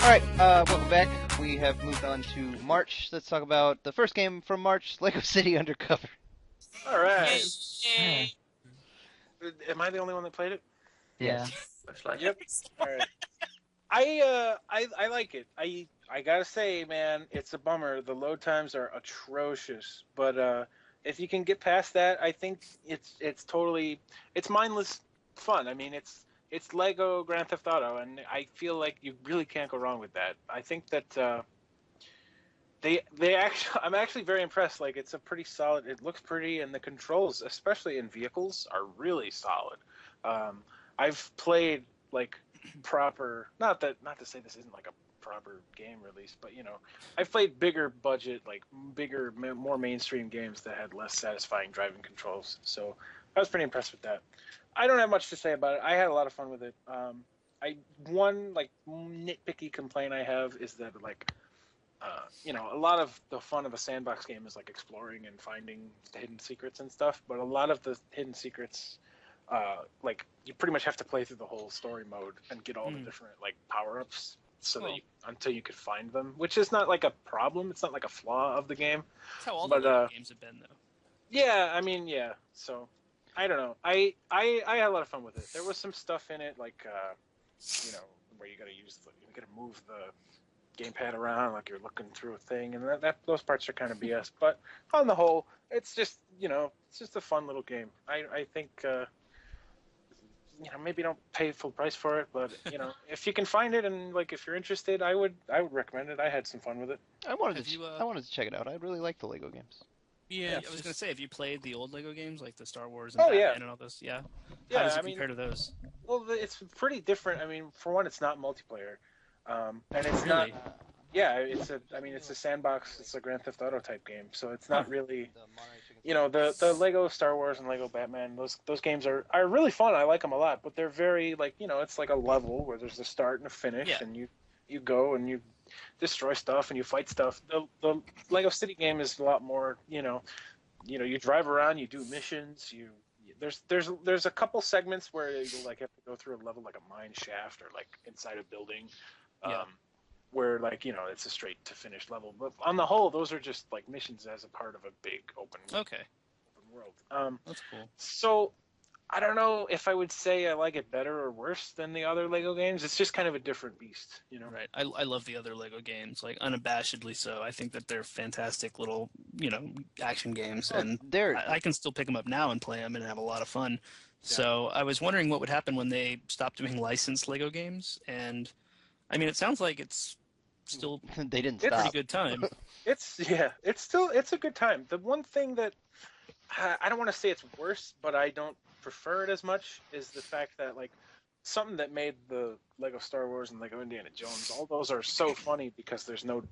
Alright, welcome back. We have moved on to March. Let's talk about the first game from March, Lego City Undercover. All right. Yay. Am I the only one that played it? Yeah. Looks like Yep. All right. I like it. I gotta say, man, it's a bummer. The load times are atrocious. But if you can get past that, I think it's totally mindless fun. I mean, it's Lego Grand Theft Auto, and I feel like you really can't go wrong with that. I think that they actually I'm actually very impressed. Like, it's a pretty solid. It looks pretty, and the controls, especially in vehicles, are really solid. I've played like proper, not to say this isn't like a proper game release, but I've played bigger budget, like more mainstream games that had less satisfying driving controls. So I was pretty impressed with that. I don't have much to say about it. I had a lot of fun with it. One like nitpicky complaint I have is that a lot of the fun of a sandbox game is like exploring and finding hidden secrets and stuff, but a lot of the hidden secrets, like you pretty much have to play through the whole story mode and get all the different like power-ups until you could find them, which is not like a problem. It's not like a flaw of the game. That's how all the Lego games have been, though. Yeah, I mean, yeah. So I don't know. I had a lot of fun with it. There was some stuff in it like where you gotta move the gamepad around like you're looking through a thing, and that those parts are kind of BS. But on the whole, it's just a fun little game. I think maybe don't pay full price for it, but if you can find it and like if you're interested, I would recommend it. I had some fun with it. I wanted to check it out. I really like the Lego games. Yeah, I was gonna say, have you played the old Lego games like the Star Wars and Oh, Batman yeah. and all those? Yeah. Yeah, How does it compare to those? Well, it's pretty different. I mean, for one, it's not multiplayer, and it's Really? not. Yeah, it's a sandbox. It's a Grand Theft Auto type game, so it's not really. The Lego Star Wars and Lego Batman. Those games are really fun. I like them a lot, but they're very like it's like a level where there's a start and a finish, Yeah. and you go and you destroy stuff and you fight stuff. The Lego City game is a lot more. You drive around, you do missions, there's a couple segments where you like have to go through a level like a mine shaft or like inside a building, where like it's a straight to finish level. But on the whole, those are just like missions as a part of a big open world. That's cool. So I don't know if I would say I like it better or worse than the other Lego games. It's just kind of a different beast, Right. I love the other Lego games, like unabashedly so. I think that they're fantastic little, action games, and I can still pick them up now and play them and have a lot of fun. Yeah. So I was wondering what would happen when they stopped doing licensed Lego games, and I mean, it sounds like it's still they didn't a stop. pretty good time. It's a good time. The one thing that I don't want to say it's worse, but I don't prefer it as much is the fact that like something that made the Lego Star Wars and Lego Indiana Jones, all those are so funny because there's no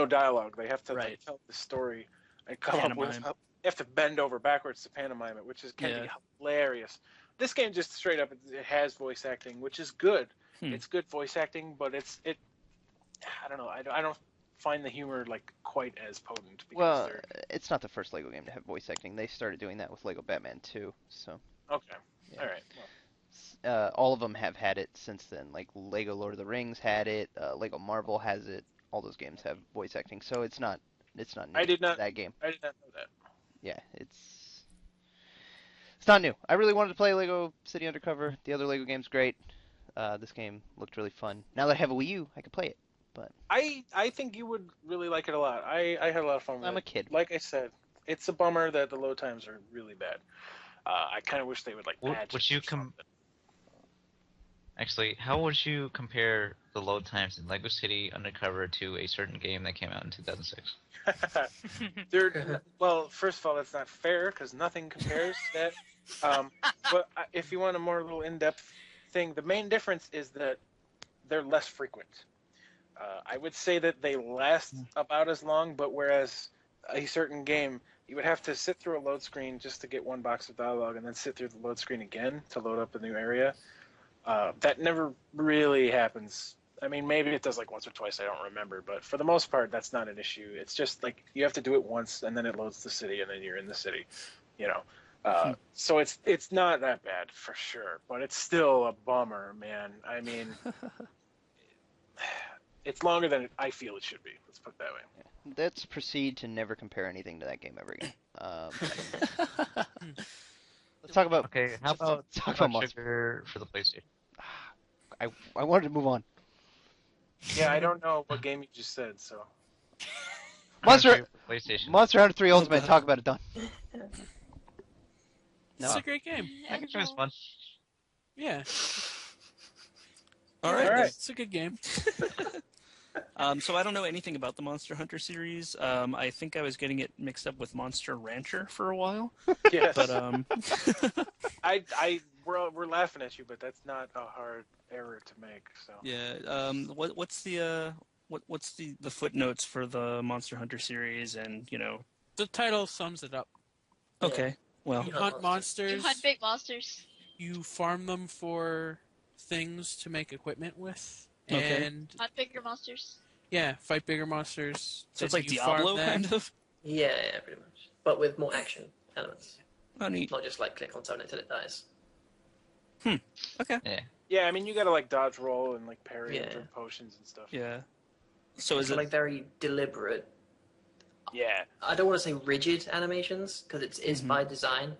dialogue. They have to like, tell the story and come up with. You have to bend over backwards to pantomime it, which can be hilarious. This game just straight up it has voice acting, which is good. It's good voice acting, but I don't know. I don't find the humor like quite as potent. Well, it's not the first Lego game to have voice acting. They started doing that with Lego Batman 2. So. Okay. Yeah. All right. Well. All of them have had it since then. Like Lego Lord of the Rings had it. Lego Marvel has it. All those games have voice acting. So it's not new. I did not. That game. I did not know that. Yeah, it's not new. I really wanted to play Lego City Undercover. The other Lego game's great. This game looked really fun. Now that I have a Wii U, I can play it. But I think you would really like it a lot. I had a lot of fun with it. I'm a kid. Like I said, it's a bummer that the load times are really bad. I kind of wish they would like patch. Actually, how would you compare the load times in Lego City Undercover to a certain game that came out in 2006? Well, first of all, that's not fair because nothing compares to that. But if you want a more little in-depth thing, the main difference is that they're less frequent. I would say that they last about as long, but whereas a certain game, you would have to sit through a load screen just to get one box of dialogue and then sit through the load screen again to load up a new area. That never really happens. I mean, maybe it does like once or twice, I don't remember, but for the most part, that's not an issue. It's just like you have to do it once and then it loads the city and then you're in the city, So it's not that bad for sure, but it's still a bummer, man. I mean, It's longer than I feel it should be. Let's put it that way. Yeah. Let's proceed to never compare anything to that game ever again. Let's talk about. Okay, how about Monster. Sugar for the PlayStation? I wanted to move on. Yeah, I don't know what game you just said, so. Monster PlayStation. Monster Hunter 3 Ultimate. Talk about it, done. It's a great game. That game was fun. Yeah. All right. It's a good game. So I don't know anything about the Monster Hunter series. I think I was getting it mixed up with Monster Rancher for a while. Yes. But we're laughing at you, but that's not a hard error to make. So. yeah. What's the footnotes for the Monster Hunter series, and The title sums it up. Okay. Well, You hunt monsters. You hunt big monsters. You farm them for things to make equipment with. Okay. And Hunt bigger monsters. yeah, fight bigger monsters. so it's Then like you farm Diablo them. kind of. Yeah, pretty much. But with more action elements. Oh, neat. Not just like click on something until it dies. Okay. Yeah, I mean you gotta like dodge roll and like parry and Yeah. drink potions and stuff. Yeah. So is It's it like very deliberate. Yeah. I don't want to say rigid animations because it's Mhm. by design,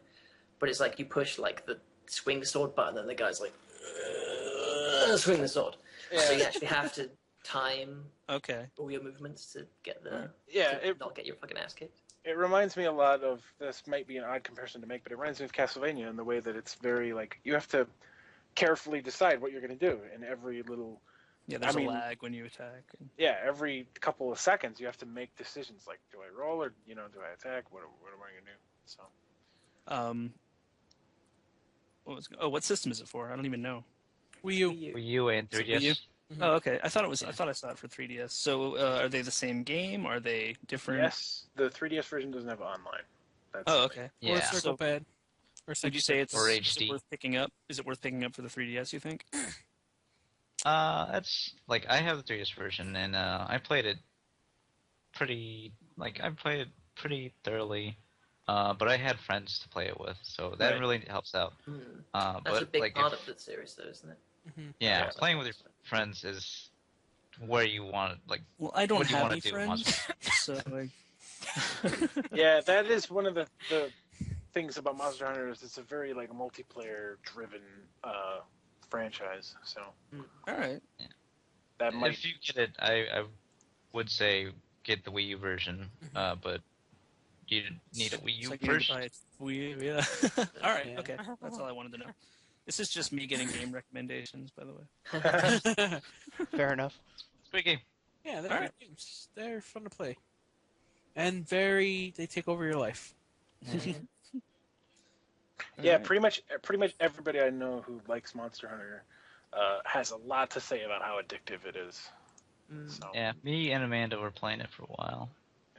but it's like you push like the swing the sword button and the guy's like swing the sword. So you actually have to time okay? all your movements to get the Yeah, to it not get your fucking ass kicked. it reminds me a lot of, this might be an odd comparison to make, but it reminds me of Castlevania in the way that it's very like you have to carefully decide what you're going to do in every little. Yeah, there's I mean- a lag when you attack. Yeah, every couple of seconds you have to make decisions like, do I roll or do I attack? What am I going to do? So. What system is it for? I don't even know. Wii U. Wii U and Is it 3DS. Wii U? Mhm. Oh, okay. I thought I saw it for 3DS. So, are they the same game? Are they different? Yes, the 3DS version doesn't have online. That's Oh, okay. Or Yeah. Circle Pad. Or Would you say it's Or is HD. it worth picking up? Is it worth picking up for the 3DS? You think? That's like I have the 3DS version and I played it pretty thoroughly. But I had friends to play it with, so that Right. really helps out. That's But a big like part if, of the series, though, isn't it? Mhm. yeah, Yeah. playing with your friends is where you want like Well, I don't What do you have wanna any do, friends, so like. Yeah, that is one of the things about Monster Hunter is it's a very like multiplayer driven franchise. So All right. that might. if you get it, I would say get the Wii U version, but you need a Wii It's U like you need first. to buy it. Wii U, yeah. All right. Yeah. Okay. That's all I wanted to know. This is just me getting game recommendations, by the way. Fair enough. It's a great game. Yeah, they're Alright. good games. They're fun to play. And they take over your life. Yeah, Alright. pretty much everybody I know who likes Monster Hunter has a lot to say about how addictive it is. So Yeah, me and Amanda were playing it for a while.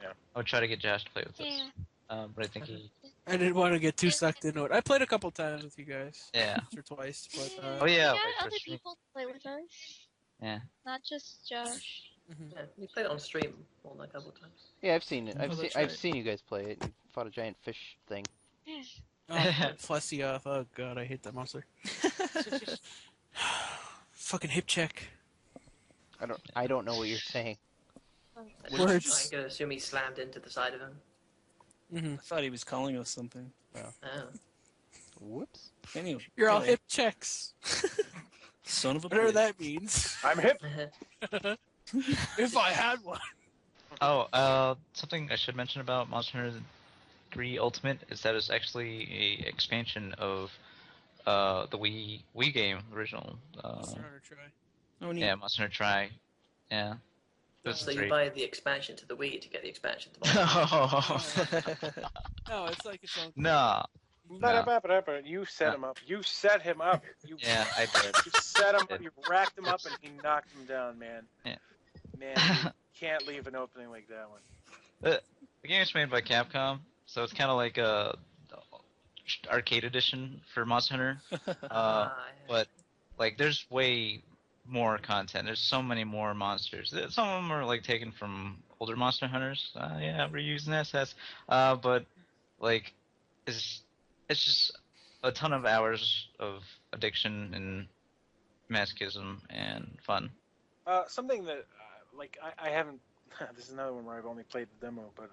Yeah. I would try to get Josh to play with Yeah. us, but I think he. I didn't want to get too sucked into it. I played a couple times with you guys. Yeah. Once or twice, but Oh yeah, We like got for other stream. people to play with us. Yeah. Not just Josh. mhm. Yeah, we played it on stream more than a couple of times. Yeah, I've seen it. Oh, that's I've right. seen you guys play it. You fought a giant fish thing. Yeah. Oh, Flessia. Oh god, I hate that monster. Fucking hip check. I don't know what you're saying. Words. I'm gonna assume he slammed into the side of him. Mm-hmm. I thought he was calling us something. Oh. Whoops. Anyway. You're all anyway, hip checks. Son of a Whatever bitch. that means. I'm hip. If I had one. Oh, something I should mention about Monster Hunter 3 Ultimate is that it's actually a expansion of the Wii game original. Monster Hunter try. Oh, neat. Yeah, Monster Hunter Try. Yeah. This So is you great. buy the expansion to the Wii to get the expansion to the No, it's like its own. No. Ba-da-ba-ba-da-ba. You set him up. You set him up. You Yeah, I did. You set him up. You racked him up, and he knocked him down, man. Yeah. Man, you can't leave an opening like that one. The game is made by Capcom, so it's kind of like a arcade edition for Monster Hunter. But like, there's way more content. There's so many more monsters. Some of them are like taken from older Monster Hunters. Yeah, reusing assets. But like, it's just a ton of hours of addiction and masochism and fun. Something that like I haven't. This is another one where I've only played the demo, but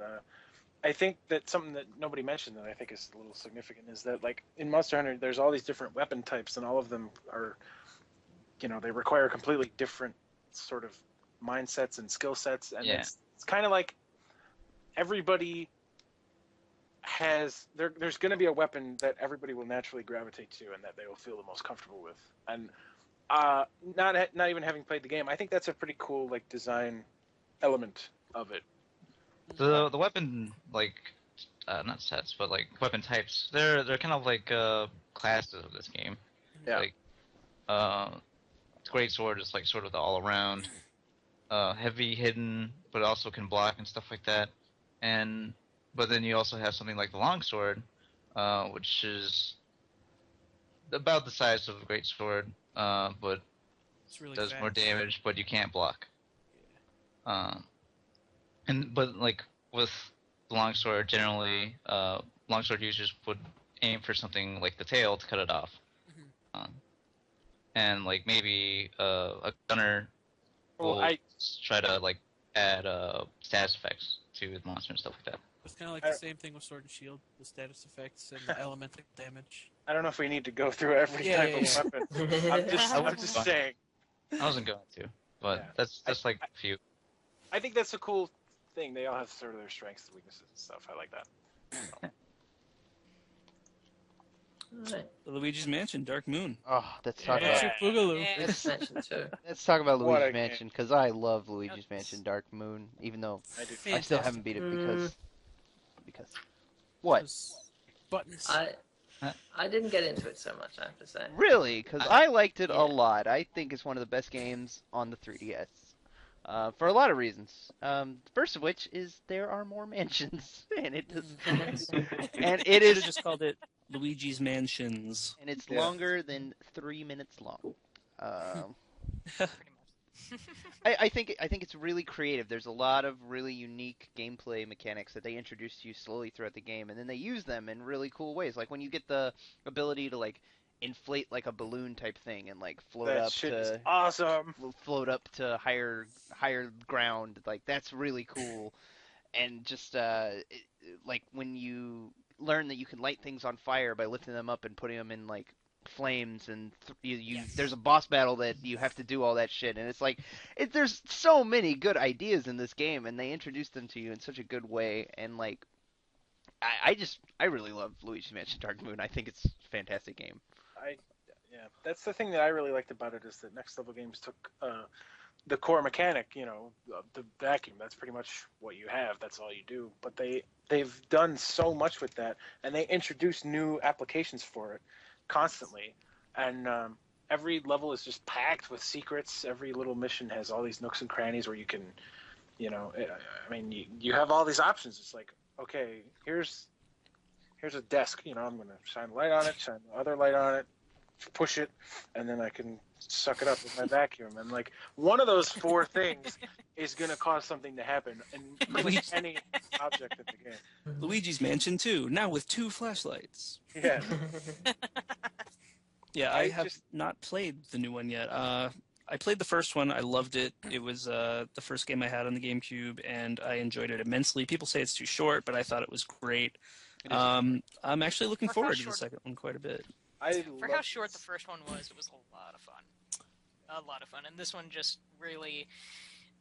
I think that something that nobody mentioned that I think is a little significant is that like in Monster Hunter, there's all these different weapon types, and all of them are, they require completely different sort of mindsets and skill sets, and it's kind of like everybody has there's going to be a weapon that everybody will naturally gravitate to and that they will feel the most comfortable with, and not even having played the game, I think that's a pretty cool like design element of it. The weapon, like, not sets, but like weapon types, they're kind of like classes of this game. Yeah. Like, great sword is like sort of the all around, heavy hidden, but also can block and stuff like that. But then you also have something like the longsword, which is about the size of a great sword, but It's really does fast. more damage, but you can't block. But like with the longsword, generally, longsword users would aim for something like the tail to cut it off. And like maybe a gunner will try to like add status effects to the monster and stuff like that. It's kind of like the same thing with Sword and Shield, the status effects and the elemental damage. I don't know if we need to go through every type of weapon. I'm just saying. I wasn't going to, but that's like a few. I think that's a cool thing. They all have sort of their strengths and weaknesses and stuff. I like that. Right. Luigi's Mansion, Dark Moon. Oh, let's talk Electric about Boogaloo. It's mentioned too. let's talk about What a Luigi's Mansion, because I love Luigi's Mansion Dark Moon, even though I do. I still haven't beat it because what? Buttons. I didn't get into it so much, I have to say. Really? Because I liked it a lot. I think it's one of the best games on the 3DS. For a lot of reasons. First of which is there are more mansions, and it does, and it is just called it Luigi's Mansions, and it's longer than 3 minutes long. I think it's really creative. There's a lot of really unique gameplay mechanics that they introduce to you slowly throughout the game, and then they use them in really cool ways. Like when you get the ability to like inflate like a balloon type thing and like float up to awesome. Float up to higher ground. Like that's really cool. And just like when you learn that you can light things on fire by lifting them up and putting them in like flames, and there's a boss battle that you have to do all that shit, and it's like there's so many good ideas in this game, and they introduce them to you in such a good way, and like I really love Luigi's Mansion Dark Moon. I think it's a fantastic game. That's the thing that I really liked about it, is that Next Level Games took the core mechanic, the vacuum. That's pretty much what you have. That's all you do. But they've done so much with that, and they introduce new applications for it constantly. And every level is just packed with secrets. Every little mission has all these nooks and crannies where you can, you have all these options. It's like, okay, here's a desk. I'm going to shine a light on it, shine the other light on it, push it, and then I can suck it up with my vacuum. And like one of those four things is going to cause something to happen in any object in the game. Luigi's Mansion 2, now with 2 flashlights. Yeah. Yeah, I have not played the new one yet. I played the first one. I loved it. It was the first game I had on the GameCube, and I enjoyed it immensely. People say it's too short, but I thought it was great. I'm actually looking forward to the second one quite a bit. For how short the first one was, it was a lot of fun. A lot of fun. And this one just really...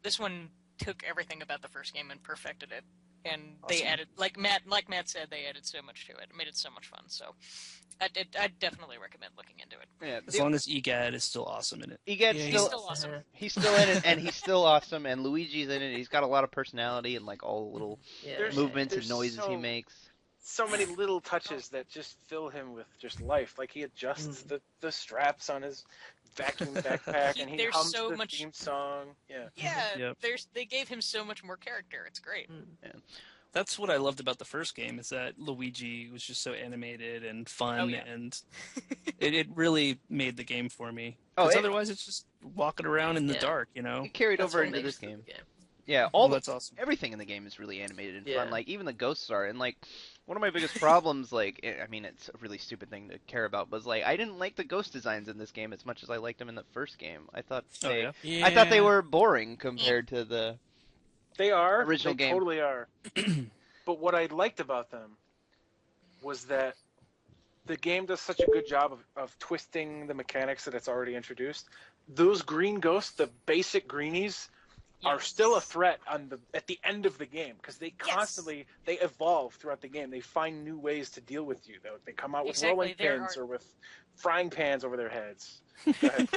This one took everything about the first game and perfected it. And they added... Like Matt said, they added so much to it. It made it so much fun. So I'd definitely recommend looking into it. Yeah, as long as EGAD is still awesome in it. He's still awesome. He's still in it, and he's still awesome. And Luigi's in it. He's got a lot of personality and like all the little movements and noises he makes. So many little touches that just fill him with just life. Like he adjusts the straps on his vacuum backpack, and he hums the theme song. Yeah. They gave him so much more character. It's great. Yeah. That's what I loved about the first game, is that Luigi was just so animated and fun, and it really made the game for me. Because otherwise it's just walking around in the dark, It carried over into this game. Yeah, that's awesome. Everything in the game is really animated and Yeah. fun. Like even the ghosts are. And like one of my biggest problems, like I mean, it's a really stupid thing to care about, was like I didn't like the ghost designs in this game as much as I liked them in the first game. I thought I thought they were boring compared to the They are. original They game. totally are. But what I liked about them was that the game does such a good job of twisting the mechanics that it's already introduced. Those green ghosts, the basic greenies, are still a threat at the end of the game, because they constantly they evolve throughout the game. They find new ways to deal with you. They come out with rolling pins or with frying pans over their heads. Go ahead.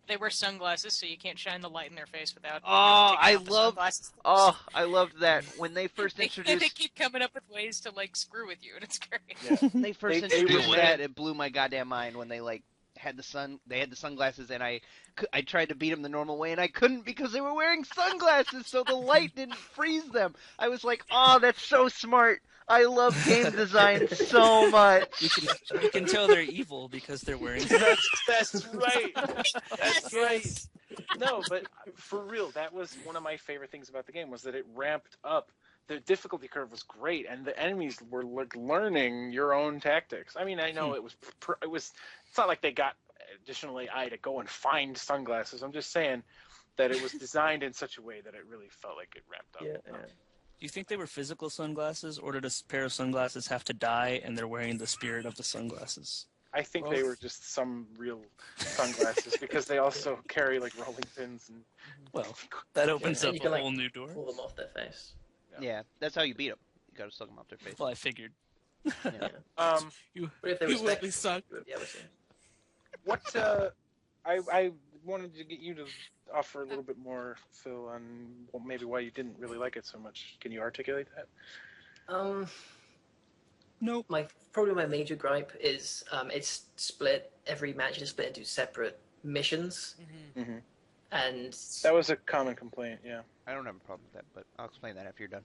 They wear sunglasses, so you can't shine the light in their face without. I loved that when they first introduced. They keep coming up with ways to like screw with you, and it's great. Yeah. When they first introduced that, it blew my goddamn mind when they like had the sunglasses, and I tried to beat them the normal way, and I couldn't because they were wearing sunglasses, so the light didn't freeze them. I was like, oh, that's so smart. I love game design so much. You can tell they're evil because they're wearing. That's right. That's right. No, but for real, that was one of my favorite things about the game, was that it ramped up. The difficulty curve was great, and the enemies were like learning your own tactics. I mean, I know it was. It's not like they got additional AI to go and find sunglasses. I'm just saying that it was designed in such a way that it really felt like it ramped up. Yeah. Do you think they were physical sunglasses, or did a pair of sunglasses have to die and they're wearing the spirit of the sunglasses? I think they were just some real sunglasses, because they also carry like rolling pins and. Well, that opens up a whole new door. Pull them off their face. Yeah, that's how you beat them. You gotta suck them off their face. Well, I figured. Yeah. But if they you really suck. What I wanted to get you to offer a little bit more, Phil, on maybe why you didn't really like it so much. Can you articulate that? Nope. Probably my major gripe is it's split. Every match is split into separate missions, Mm-hmm. and That was a common complaint. Yeah. I don't have a problem with that, but I'll explain that after you're done.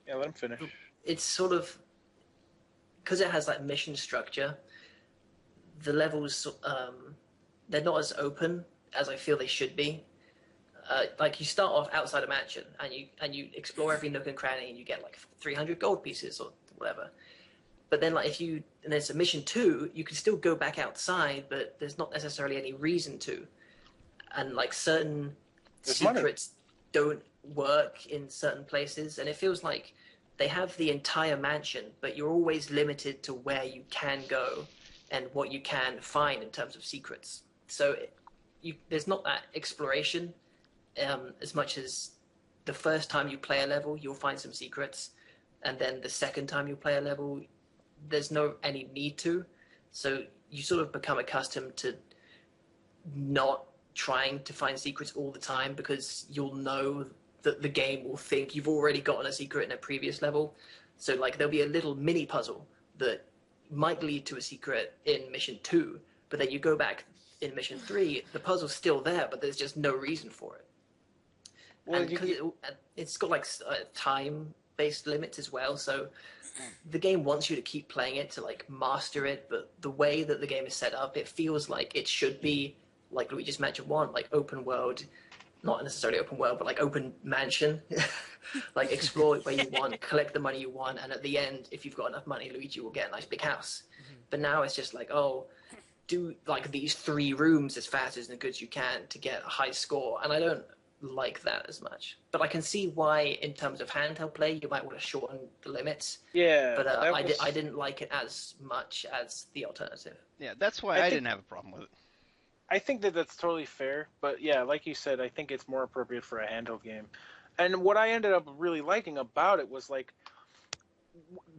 Yeah, let him finish. it's sort of because it has like mission structure. The levels they're not as open as I feel they should be. Like you start off outside a mansion and you explore every nook and cranny and you get like 300 gold pieces or whatever. But then like and there's a mission 2, you can still go back outside, but there's not necessarily any reason to. And like certain secrets don't work in certain places, and it feels like they have the entire mansion, but you're always limited to where you can go and what you can find in terms of secrets. So there's not that exploration as much as the first time you play a level, you'll find some secrets, and then the second time you play a level, there's no any need to. So you sort of become accustomed to not trying to find secrets all the time, because you'll know that the game will think you've already gotten a secret in a previous level. So like there'll be a little mini puzzle that might lead to a secret in mission 2, but then you go back in mission 3, the puzzle's still there, but there's just no reason for it. Well, and because it's got like time-based limits as well, so the game wants you to keep playing it to like master it, but the way that the game is set up, it feels like it should be like Luigi's Mansion 1, like open world, not necessarily open world, but like open mansion. Like explore where you want, collect the money you want, and at the end, if you've got enough money, Luigi will get a nice big house. But now it's just like, oh, do like these 3 rooms as fast as and good as you can to get a high score, and I don't like that as much. But I can see why, in terms of handheld play, you might want to shorten the limits. Yeah, but I didn't like it as much as the alternative. Yeah, that's why I didn't have a problem with it. I think that that's totally fair, but yeah, like you said, I think it's more appropriate for a handheld game. And what I ended up really liking about it was like,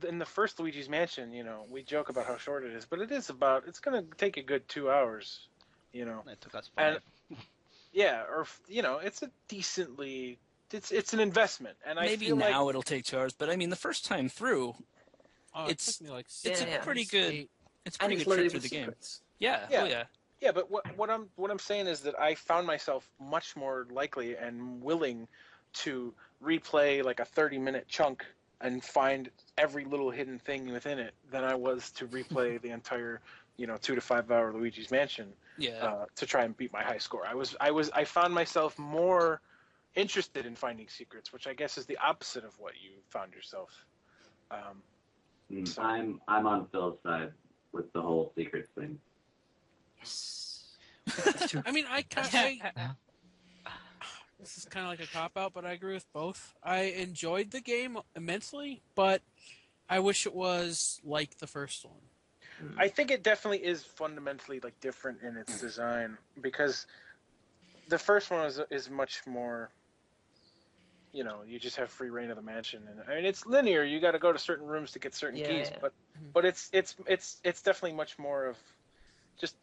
in the first Luigi's Mansion, you know, we joke about how short it is, but it's going to take a good 2 hours, you know. It took us 5. And, yeah, or, you know, it's a decently, it's an investment. And I maybe feel now like, it'll take 2 hours, but I mean, the first time through, it's a pretty good, it's a pretty good trip through the game. Yeah, yeah. Oh yeah. Yeah, but what I'm saying is that I found myself much more likely and willing to replay like a 30-minute chunk and find every little hidden thing within it than I was to replay the entire, 2 to 5 hour Luigi's Mansion. Yeah. To try and beat my high score. I found myself more interested in finding secrets, which I guess is the opposite of what you found yourself. So. I'm on Phil's side with the whole secrets thing. Yes. I mean, this is kind of like a cop-out, but I agree with both. I enjoyed the game immensely, but I wish it was like the first one. I think it definitely is fundamentally like different in its design, because the first one is much more, you know, you just have free reign of the mansion, and I mean it's linear. You got to go to certain rooms to get certain keys, but it's definitely much more of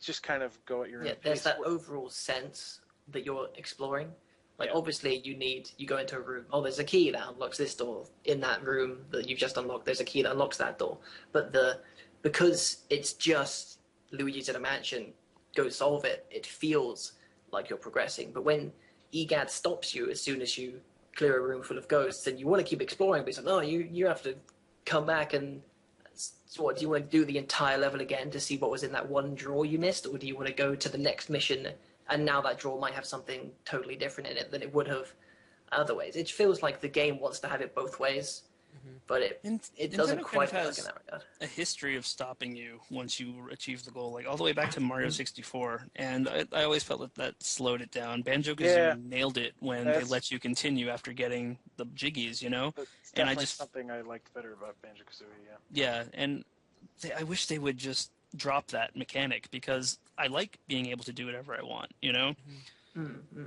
just kind of go at your own there's pace. that overall sense that you're exploring. Like obviously you go into a room. Oh, there's a key that unlocks this door. In that room that you've just unlocked, there's a key that unlocks that door. But because it's just Luigi's in a mansion, go solve it. It feels like you're progressing. But when EGAD stops you as soon as you clear a room full of ghosts, and you want to keep exploring, but it's like, no, you have to come back and. So what, do you want to do the entire level again to see what was in that one drawer you missed, or do you want to go to the next mission and now that drawer might have something totally different in it than it would have otherwise? It feels like the game wants to have it both ways, but it doesn't quite work in that regard. A history of stopping you once you achieve the goal, like all the way back to Mario 64, and I always felt that slowed it down. Banjo-Kazooie nailed it when they let you continue after getting the jiggies, you know? It's definitely something I liked better about Banjo-Kazooie, Yeah, and I wish they would just drop that mechanic, because I like being able to do whatever I want, you know? Mm-hmm.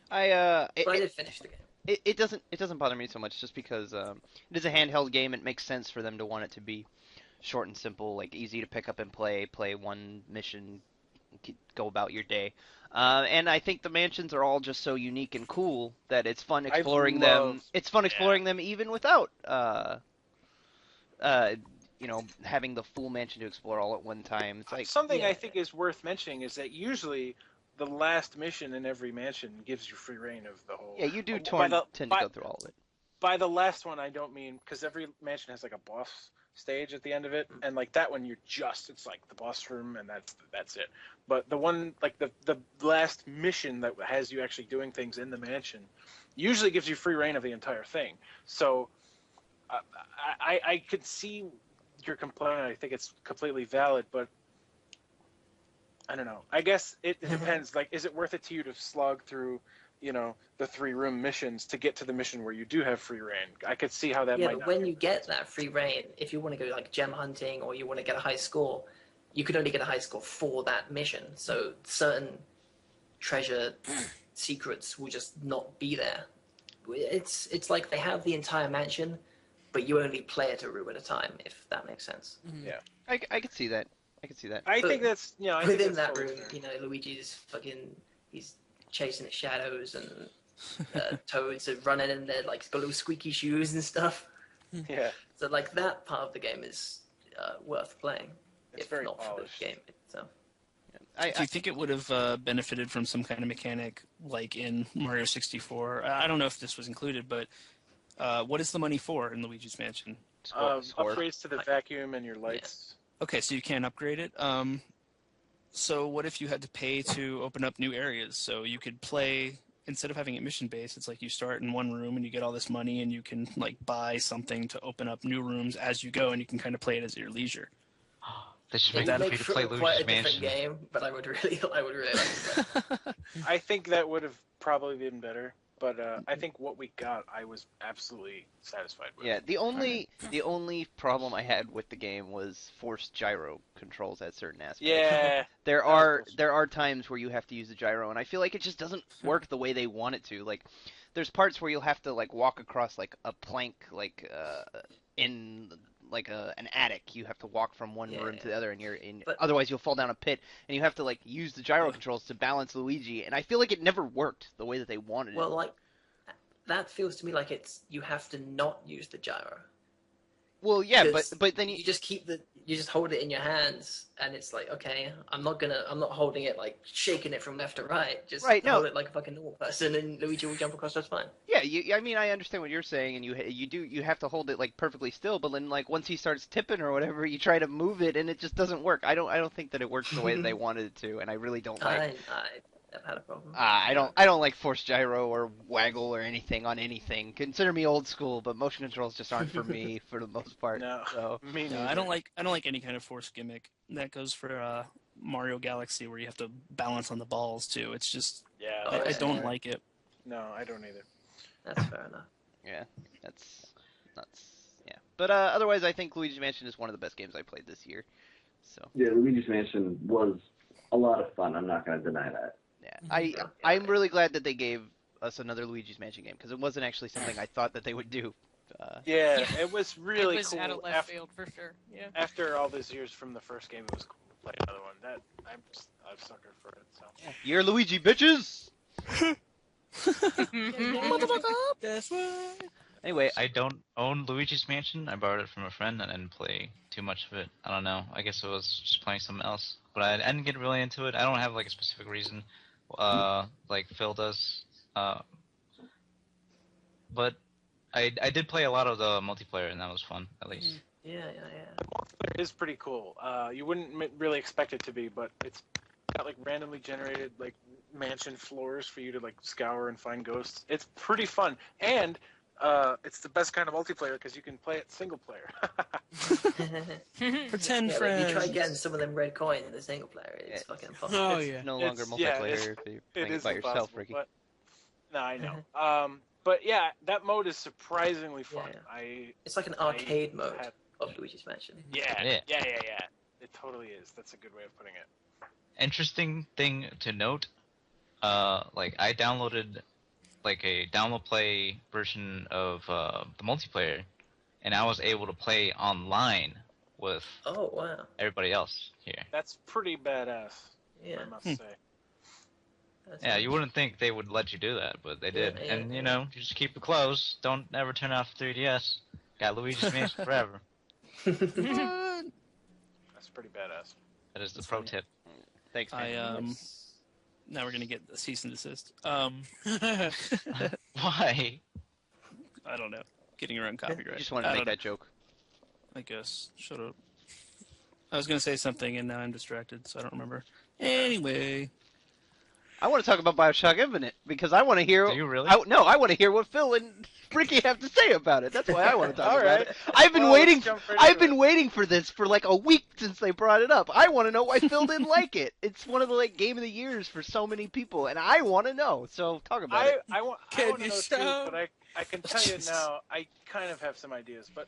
I did finish the game. It doesn't bother me so much, just because it is a handheld game. It makes sense for them to want it to be short and simple, like easy to pick up and play one mission, go about your day. And I think the mansions are all just so unique and cool that it's fun exploring them. It's fun exploring them even without you know, having the full mansion to explore all at one time. It's like something I think is worth mentioning is that usually the last mission in every mansion gives you free reign of the whole. Yeah, you do tend to go through all of it. By the last one, I don't mean, because every mansion has like a boss stage at the end of it, and like that one, it's like the boss room, and that's it. But the one, like the last mission that has you actually doing things in the mansion, usually gives you free reign of the entire thing. So I could see your complaint. I think it's completely valid, but I don't know. I guess it depends. Like, is it worth it to you to slog through, you know, the 3-room missions to get to the mission where you do have free reign? I could see how that might. Yeah, but when you get that free reign, if you want to go like gem hunting or you want to get a high score, you can only get a high score for that mission. So certain treasure secrets will just not be there. It's like they have the entire mansion, but you only play it a room at a time, if that makes sense. Mm-hmm. Yeah, I could see that. I think that's, you know, within that room, you know, Luigi's he's chasing its shadows, and Toads are running, and they're like got little squeaky shoes and stuff. Yeah. So like that part of the game is worth playing, it's if very not polished. for the game itself. Do you think it would have benefited from some kind of mechanic like in Mario 64? I don't know if this was included, but what is the money for in Luigi's Mansion? Upgrades to the vacuum and your lights. Yeah. Okay, so you can upgrade it. So what if you had to pay to open up new areas? So you could play, instead of having it mission-based, it's like you start in one room and you get all this money, and you can like buy something to open up new rooms as you go, and you can kind of play it at your leisure. They should make that free to play Luigi's Mansion. Game, but I would really like that. I think that would have probably been better, but I think what we got, I was absolutely satisfied with. Yeah, the only problem I had with the game was forced gyro controls at certain aspects. Yeah, there are times where you have to use the gyro, and I feel like it just doesn't work the way they want it to. Like, there's parts where you'll have to like walk across like a plank, like in like an attic. You have to walk from one room to the other, and otherwise you'll fall down a pit, and you have to like use the gyro controls to balance Luigi, and I feel like it never worked the way that they wanted it. Well, like that feels to me like you have to not use the gyro. Well, yeah, but then you just you just hold it in your hands, and it's like, okay, I'm not holding it like shaking it from left to right. Just hold it like a fucking normal person, and Luigi will jump across. That's fine. Yeah, I mean, I understand what you're saying, and you have to hold it like perfectly still. But then, like once he starts tipping or whatever, you try to move it, and it just doesn't work. I don't think that it works the way that they wanted it to, and I really don't like. never had a problem. I don't like force gyro or waggle or anything on anything. Consider me old school, but motion controls just aren't for me for the most part. No, So me neither. No, I don't like any kind of force gimmick. That goes for Mario Galaxy, where you have to balance on the balls too. It's just I don't like it. No, I don't either. That's fair enough. Yeah, that's nuts. Yeah, but otherwise, I think Luigi's Mansion is one of the best games I played this year. So Yeah, Luigi's Mansion was a lot of fun. I'm not going to deny that. yeah, I'm really glad that they gave us another Luigi's Mansion game because it wasn't actually something I thought that they would do. Yeah, it was really it was cool. out of left field for sure. Yeah. After all these years from the first game, it was cool to play another one. That I'm sucker for it. So. You're Luigi, bitches. That's right. Anyway, I don't own Luigi's Mansion. I borrowed it from a friend and didn't play too much of it. I don't know. I guess it was just playing something else. But I didn't get really into it. I don't have like a specific reason, like Phil does. But I did play a lot of the multiplayer, and that was fun, at least. Yeah. It is pretty cool. You wouldn't really expect it to be, but it's got like randomly generated like mansion floors for you to like scour and find ghosts. It's pretty fun, and it's the best kind of multiplayer because you can play it single player. Pretend Yeah, friends. you try getting some of them red coins in the single player. It's fucking impossible. Oh it's yeah. no longer multiplayer if you're playing it by yourself, Ricky. But, no, I know. But yeah, that mode is surprisingly fun. Yeah. It's like an arcade mode of Luigi's Mansion. Yeah. It totally is. That's a good way of putting it. Interesting thing to note, like I downloaded like a download play version of the multiplayer, and I was able to play online with everybody else here. That's pretty badass. Yeah. I must say. Yeah, you wouldn't think they would let you do that, but they did. And you know, you just keep it closed. Don't ever turn off 3DS. Got Luigi's Mansion forever. That's pretty badass. That is the pro tip. Thanks, man. Now we're gonna get a cease and desist. Why? I don't know. Getting around copyright. You just wanted to make that joke. I guess. Shut up. I was gonna say something and now I'm distracted, so I don't remember. Anyway. I want to talk about BioShock Infinite because I want to hear. Do you really? I want to hear what Phil and Ricky have to say about it. That's why I want to talk about it. I've been waiting for this for like a week since they brought it up. I want to know why Phil didn't like it. It's one of the like game of the years for so many people, and I want to know. So talk about it. I want to know too, but I can tell you now. I kind of have some ideas, but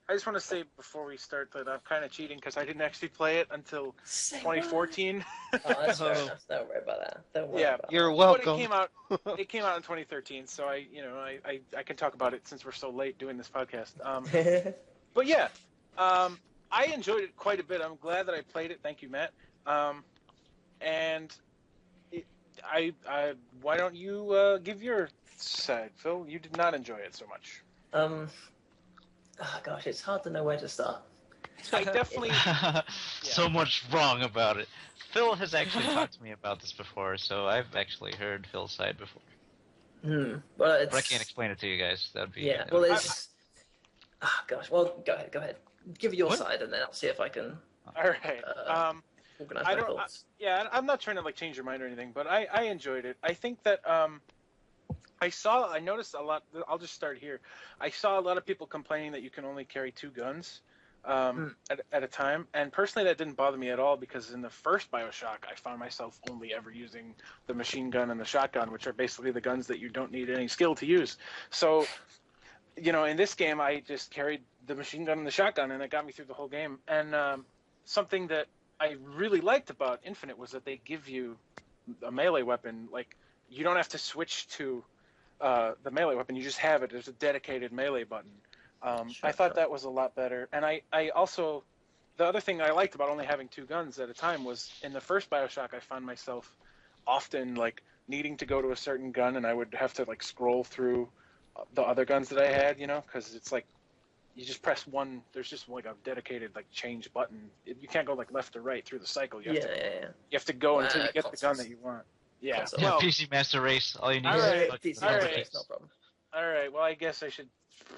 I just want to say before we start that I'm kind of cheating because I didn't actually play it until 2014. Oh, that's fair enough. Don't worry about that. Don't worry about you're that. welcome. But it came out in 2013, so I can talk about it since we're so late doing this podcast. But yeah, I enjoyed it quite a bit. I'm glad that I played it. Thank you, Matt. And why don't you give your side, Phil? You did not enjoy it so much. Oh gosh, it's hard to know where to start. I definitely So much wrong about it. Phil has actually talked to me about this before, so I've actually heard Phil's side before. Well, but I can't explain it to you guys. That'd be it's. Oh gosh, well, go ahead. Give your side, and then I'll see if I can. All right. Organize my thoughts. I'm not trying to like change your mind or anything, but I enjoyed it. I think that I noticed a lot. I'll just start here. I saw a lot of people complaining that you can only carry 2 guns at a time, and personally that didn't bother me at all because in the first BioShock I found myself only ever using the machine gun and the shotgun, which are basically the guns that you don't need any skill to use. So, in this game I just carried the machine gun and the shotgun, and it got me through the whole game. And something that I really liked about Infinite was that they give you a melee weapon. Like, you don't have to switch to the melee weapon, you just have it. There's a dedicated melee button. I thought that was a lot better. And I also, the other thing I liked about only having 2 guns at a time was in the first BioShock I found myself often like needing to go to a certain gun, and I would have to like scroll through the other guns that I had, because it's like you just press one. There's just like a dedicated like change button. You can't go like left or right through the cycle. You have to go until you get the gun that you want. Yeah. Well, PC Master Race. All you need is no problem. All right. Well, I guess I should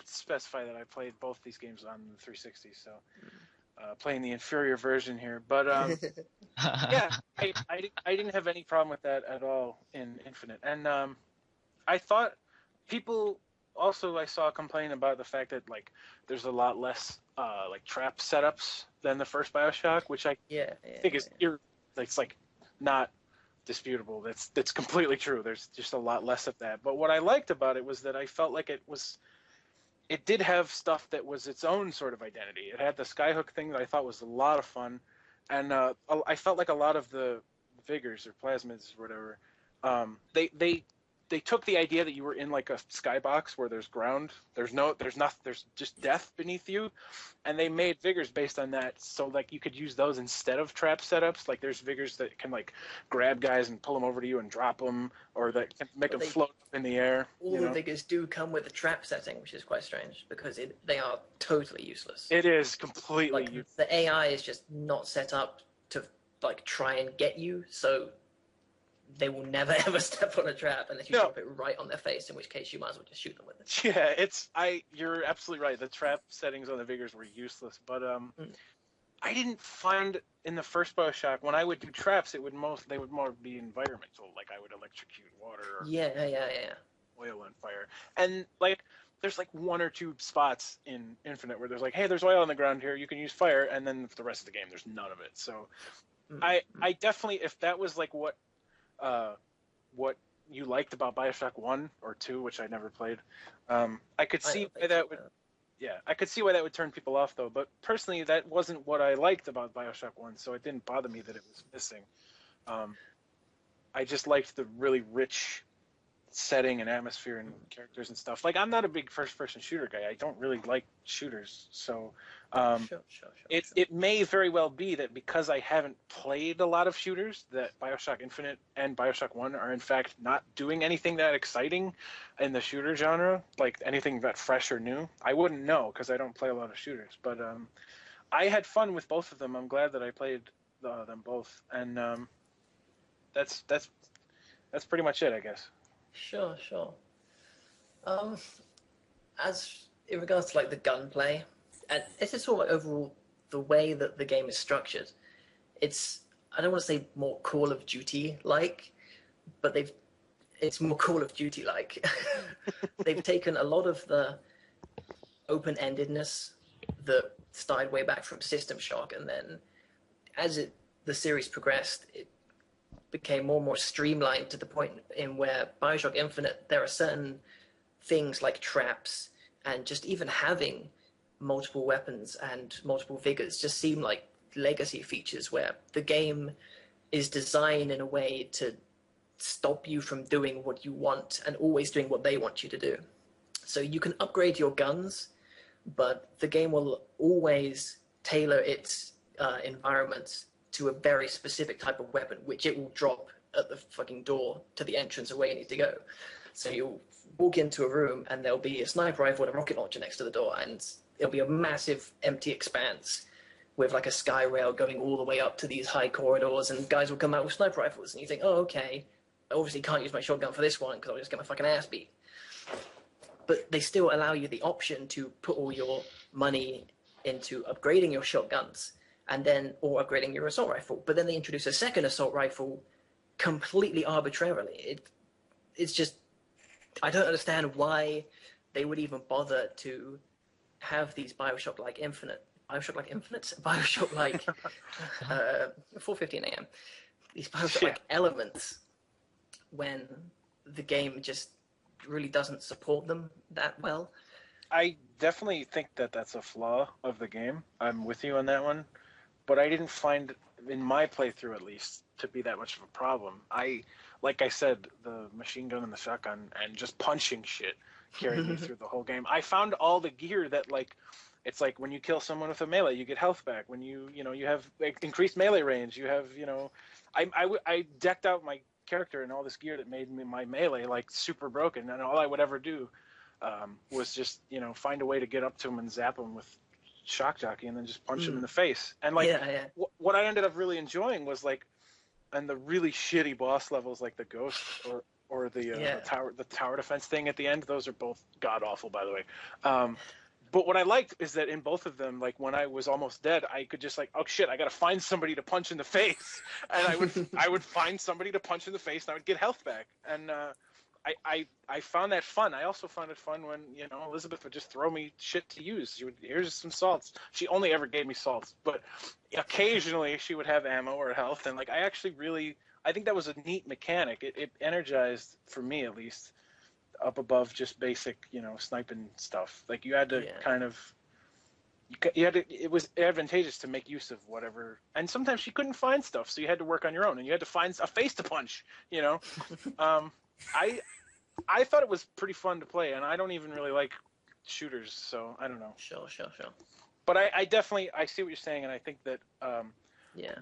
specify that I played both these games on the 360. So, playing the inferior version here, but yeah, I didn't have any problem with that at all in Infinite, and I thought people also I saw complain about the fact that like there's a lot less like trap setups than the first BioShock, which I think is it's like not disputable. That's completely true. There's just a lot less of that. But what I liked about it was that I felt like it did have stuff that was its own sort of identity. It had the skyhook thing that I thought was a lot of fun, and I felt like a lot of the vigors or plasmids or whatever, they took the idea that you were in like a skybox where there's ground, there's just death beneath you, and they made vigors based on that. So like you could use those instead of trap setups. Like there's vigors that can like grab guys and pull them over to you and drop them, or that can make them float up in the air. All the vigors do come with a trap setting, which is quite strange because they are totally useless. It is completely useless. The AI is just not set up to like try and get you, so they will never ever step on a trap unless you drop it right on their face, in which case you might as well just shoot them with it. Yeah, you're absolutely right. The trap settings on the vigors were useless, but I didn't find in the first BioShock when I would do traps, they would more be environmental, like I would electrocute water or oil on fire. And like there's like one or two spots in Infinite where there's like, hey, there's oil on the ground here, you can use fire, and then for the rest of the game there's none of it. So I definitely, if that was like what you liked about BioShock 1 or 2, which I never played, I could see why that would I could see why that would turn people off though, but personally that wasn't what I liked about BioShock 1, so it didn't bother me that it was missing. I just liked the really rich setting and atmosphere and characters and stuff. Like I'm not a big first-person shooter guy. I don't really like shooters, so it may very well be that because I haven't played a lot of shooters, that BioShock Infinite and BioShock 1 are in fact not doing anything that exciting in the shooter genre, like anything that fresh or new. I wouldn't know because I don't play a lot of shooters, but I had fun with both of them. I'm glad that I played them both, and that's pretty much it, I guess. Sure. As in regards to like the gunplay, and this is sort of like overall the way that the game is structured. It's, I don't want to say more Call of Duty like, but it's more Call of Duty like. They've taken a lot of the open-endedness that started way back from System Shock, and then as the series progressed, it became more and more streamlined to the point in where BioShock Infinite, there are certain things like traps and just even having multiple weapons and multiple vigors just seem like legacy features where the game is designed in a way to stop you from doing what you want and always doing what they want you to do. So you can upgrade your guns, but the game will always tailor its environments to a very specific type of weapon, which it will drop at the fucking door to the entrance of where you need to go. So you'll walk into a room and there'll be a sniper rifle and a rocket launcher next to the door, and it'll be a massive empty expanse with like a sky rail going all the way up to these high corridors, and guys will come out with sniper rifles, and you think, oh, okay, I obviously can't use my shotgun for this one because I'll just get my fucking ass beat. But they still allow you the option to put all your money into upgrading your shotguns or upgrading your assault rifle. But then they introduce a second assault rifle completely arbitrarily. It's just, I don't understand why they would even bother to have these Bioshock-like 4:15 a.m. These Bioshock-like elements when the game just really doesn't support them that well. I definitely think that that's a flaw of the game. I'm with you on that one. But I didn't find, in my playthrough at least, to be that much of a problem. Like I said, the machine gun and the shotgun and just punching shit carried me through the whole game. I found all the gear that, like, it's like when you kill someone with a melee, you get health back. When you have like, increased melee range, you have, I decked out my character in all this gear that made my melee like super broken, and all I would ever do was just, find a way to get up to him and zap him with shock jockey and then just punch him in the face. And like what I ended up really enjoying was like, and the really shitty boss levels like the ghost or the tower defense thing at the end, those are both god awful, by the way. But what I liked is that in both of them, like when I was almost dead, I could just like, oh shit, I gotta find somebody to punch in the face, and I would find somebody to punch in the face, and I would get health back, and I found that fun. I also found it fun when Elizabeth would just throw me shit to use. She would, here's some salts. She only ever gave me salts, but occasionally she would have ammo or health, and like I think that was a neat mechanic. It energized, for me at least, up above just basic, sniping stuff. Like you had to kind of, you had to, it was advantageous to make use of whatever. And sometimes you couldn't find stuff, so you had to work on your own, and you had to find a face to punch. I thought it was pretty fun to play, and I don't even really like shooters, so I don't know. Sure. But I definitely see what you're saying, and I think that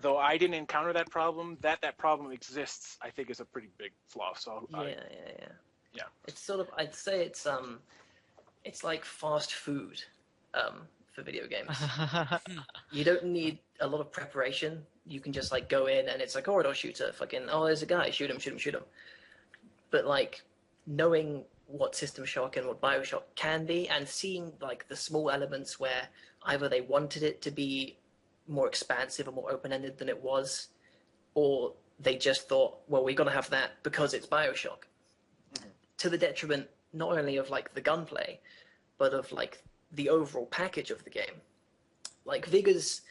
though I didn't encounter that problem, that problem exists, I think is a pretty big flaw. So yeah. It's sort of, I'd say it's like fast food for video games. You don't need a lot of preparation. You can just like go in and it's a corridor shooter. There's a guy, shoot him. But like knowing what System Shock and what BioShock can be, and seeing like the small elements where either they wanted it to be more expansive or more open-ended than it was, or they just thought, well, we're going to have that because it's BioShock. To the detriment not only of like the gunplay, but of like the overall package of the game. Like Vigors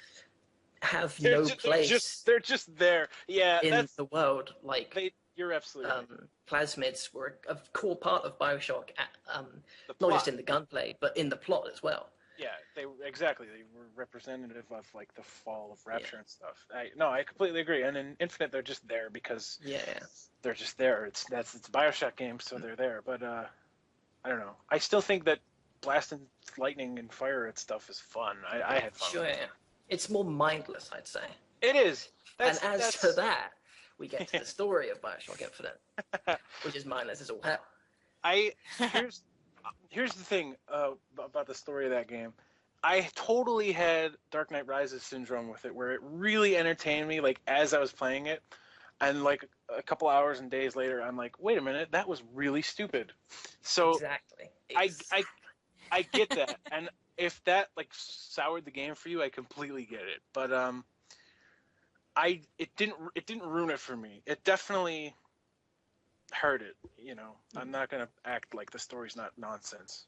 have place. They're just there. Yeah, in the world. Like you're absolutely right. Plasmids were a core part of BioShock. Not just in the gunplay, but in the plot as well. Yeah, they were representative of like the fall of Rapture and stuff. I completely agree. And in Infinite, they're just there because they're just there. It's a BioShock game, so they're there. But I don't know. I still think that blasting lightning and fire at stuff is fun. I had fun. Sure, it's more mindless, I'd say. It is. For that, we get to the story of BioShock Infinite, which is mindless as well. Here's the thing about the story of that game. I totally had Dark Knight Rises syndrome with it, where it really entertained me, like as I was playing it, and like a couple hours and days later, I'm like, wait a minute, that was really stupid. So exactly. I get that, and if that like soured the game for you, I completely get it. But it didn't ruin it for me. It definitely hurt it. I'm not gonna act like the story's not nonsense.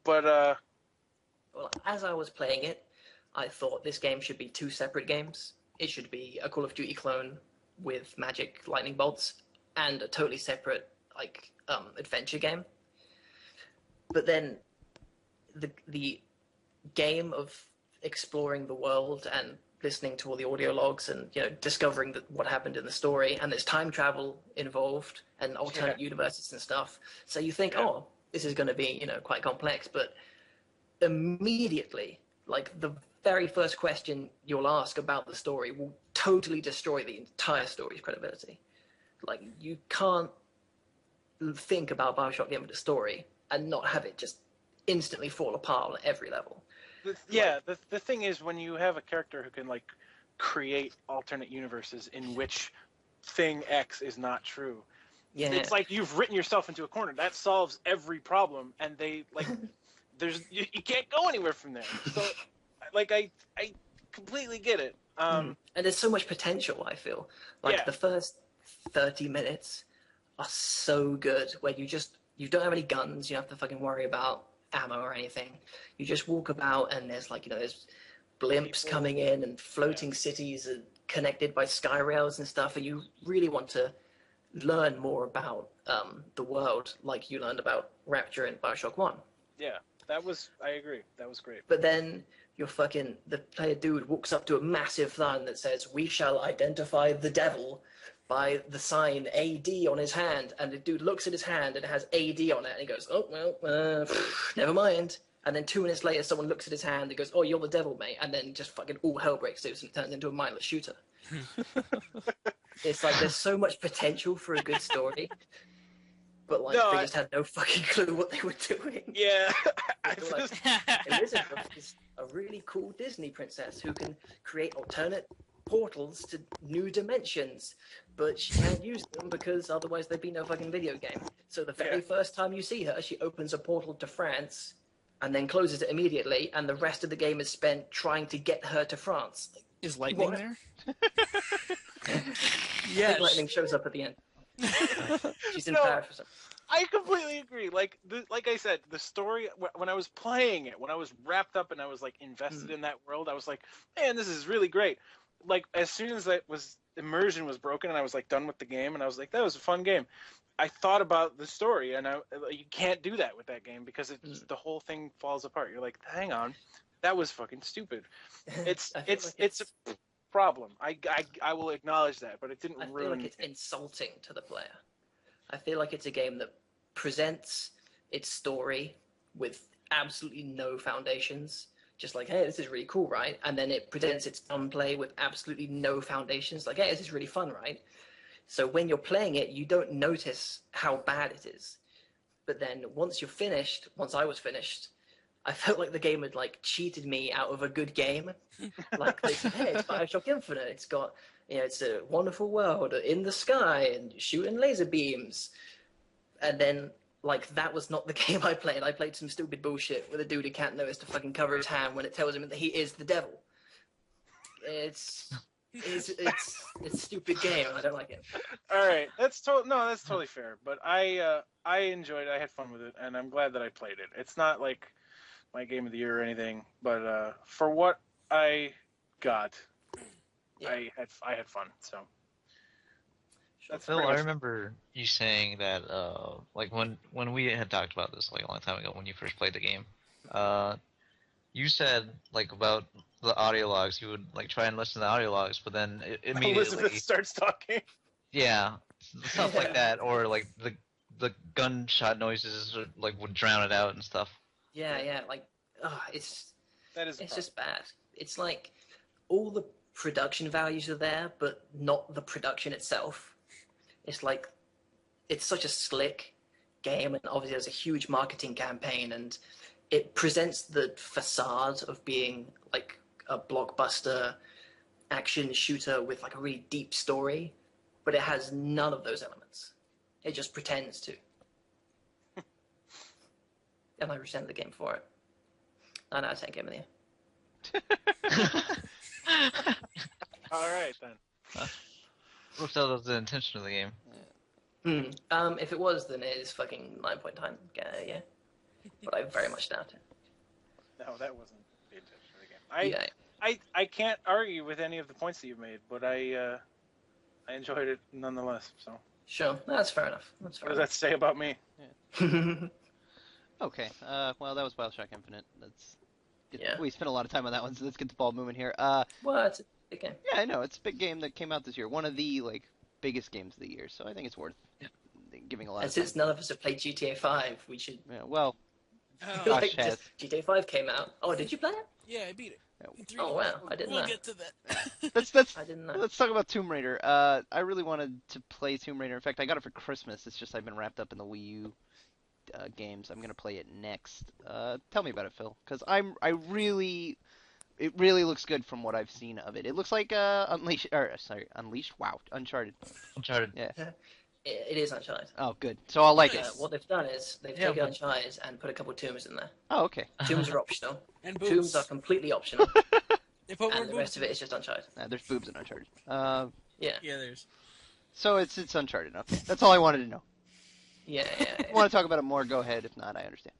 But well, as I was playing it, I thought this game should be two separate games. It should be a Call of Duty clone with magic lightning bolts, and a totally separate like adventure game. But then the game of exploring the world and listening to all the audio logs and discovering what happened in the story, and there's time travel involved and alternate universes and stuff. So you think, oh, this is going to be quite complex, but immediately, like the very first question you'll ask about the story will totally destroy the entire story's credibility. Like you can't think about BioShock Infinite story and not have it just instantly fall apart on every level. The thing is, when you have a character who can like create alternate universes in which thing X is not true, it's like you've written yourself into a corner. That solves every problem, and they like you can't go anywhere from there. So like I completely get it. And there's so much potential. I feel like the first 30 minutes are so good, where you don't have any guns. You don't have to fucking worry about ammo or anything. You just walk about, and there's there's blimps coming in, and floating cities are connected by sky rails and stuff, and you really want to learn more about the world, like you learned about Rapture in BioShock 1. Yeah, I agree. That was great. But then the player dude walks up to a massive sign that says, "We shall identify the devil by the sign AD on his hand," and the dude looks at his hand and it has AD on it, and he goes, "Oh well, never mind." And then 2 minutes later, someone looks at his hand and goes, "Oh, you're the devil, mate," and then just fucking all hell breaks loose and it turns into a mindless shooter. It's like there's so much potential for a good story, but they just had no fucking clue what they were doing. Yeah, Elizabeth is a really cool Disney princess who can create alternate portals to new dimensions, but she can't use them because otherwise there'd be no fucking video game. So the very first time you see her, she opens a portal to France and then closes it immediately, and the rest of the game is spent trying to get her to France. Is lightning What? there? Yes. Lightning shows up at the end. She's in Paris for some. I completely agree. Like I said, the story, when I was playing it, when I was wrapped up and I was like invested in that world, I was like, man, this is really great. Like as soon as immersion was broken and I was like done with the game and I was like, that was a fun game, I thought about the story, and you can't do that with that game because the whole thing falls apart. You're like, hang on, that was fucking stupid. It's a problem. I will acknowledge that, but it didn't ruin. I feel like it's insulting to the player. I feel like it's a game that presents its story with absolutely no foundations. Just like, hey, this is really cool, right? And then it presents its gunplay with absolutely no foundations. Like, hey, this is really fun, right? So when you're playing it, you don't notice how bad it is. But then once you're finished, once I was finished, I felt like the game had like cheated me out of a good game. Like they said, hey, it's Bioshock Infinite. It's got, it's a wonderful world in the sky and shooting laser beams. And then like that was not the game I played. I played some stupid bullshit with a dude who can't notice to fucking cover his hand when it tells him that he is the devil. It's a stupid game, and I don't like it. All right, that's totally fair. But I enjoyed it. I had fun with it, and I'm glad that I played it. It's not like my game of the year or anything, but for what I got, I had fun. So. Phil, I remember you saying that, like when we had talked about this like a long time ago when you first played the game, you said like about the audio logs, you would like try and listen to the audio logs, but then immediately Elizabeth starts talking. Yeah, stuff like that, or like the gunshot noises like would drown it out and stuff. Yeah, like it's just bad. It's like all the production values are there, but not the production itself. It's like it's such a slick game, and obviously there's a huge marketing campaign, and it presents the facade of being like a blockbuster action shooter with like a really deep story, but it has none of those elements. It just pretends to. And I resent the game for it. 9 out of 10 game of the year. All right then. Looks like that was the intention of the game. If it was, then it is fucking 9.9. Yeah. But I very much doubt it. No, that wasn't the intention of the game. I can't argue with any of the points that you made, but I enjoyed it nonetheless. So. Sure, that's fair enough. What does that say about me? Yeah. Okay. Well, that was Bioshock Infinite. We spent a lot of time on that one, so let's get the ball moving here. Well, it's a big game. Yeah, I know. It's a big game that came out this year. One of the biggest games of the year. So I think it's worth giving a lot. And since none of us have played GTA 5, we should. Yeah. Well. Like, GTA 5 came out. Oh, did you play it? Yeah, I beat it. Oh wow, I didn't know. We'll get to that. I didn't know. Let's talk about Tomb Raider. I really wanted to play Tomb Raider. In fact, I got it for Christmas. It's just I've been wrapped up in the Wii U games. I'm gonna play it next. Tell me about it, Phil, because it really looks good from what I've seen of it. It looks like Unleashed. Wow, Uncharted. Yeah. It is Uncharted. Oh, good. So I'll like it. What they've done is they've taken Uncharted and put a couple of tombs in there. Oh, okay. Tombs are optional. And boobs. Tombs are completely optional. They put and the rest of it is just Uncharted. There's boobs in Uncharted. Yeah, there's. So it's Uncharted. Okay. That's all I wanted to know. Yeah. If you want to talk about it more, go ahead. If not, I understand.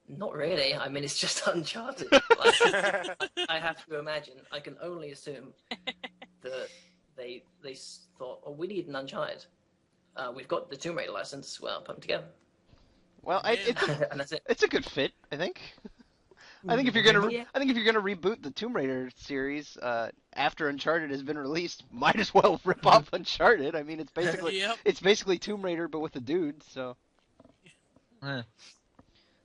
Not really. I mean, it's just Uncharted. I have to imagine. I can only assume that they thought, oh, we need an Uncharted. We've got the Tomb Raider license. Well, put them together. Well, and that's it. It's a good fit, I think. I think if you're gonna reboot the Tomb Raider series after Uncharted has been released, might as well rip off Uncharted. I mean, it's basically Tomb Raider but with a dude. So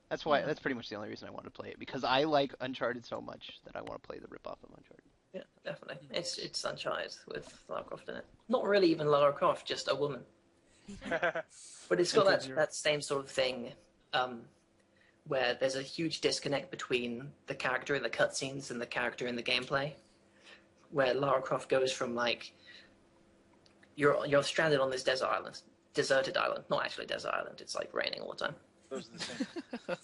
that's pretty much the only reason I want to play it, because I like Uncharted so much that I want to play the rip off of Uncharted. Yeah, definitely. It's Uncharted with Lara Croft in it. Not really even Lara Croft, just a woman. But it's got that same sort of thing, where there's a huge disconnect between the character in the cutscenes and the character in the gameplay. Where Lara Croft goes from like you're stranded on this desert island deserted island. Not actually a desert island. It's like raining all the time. Those are the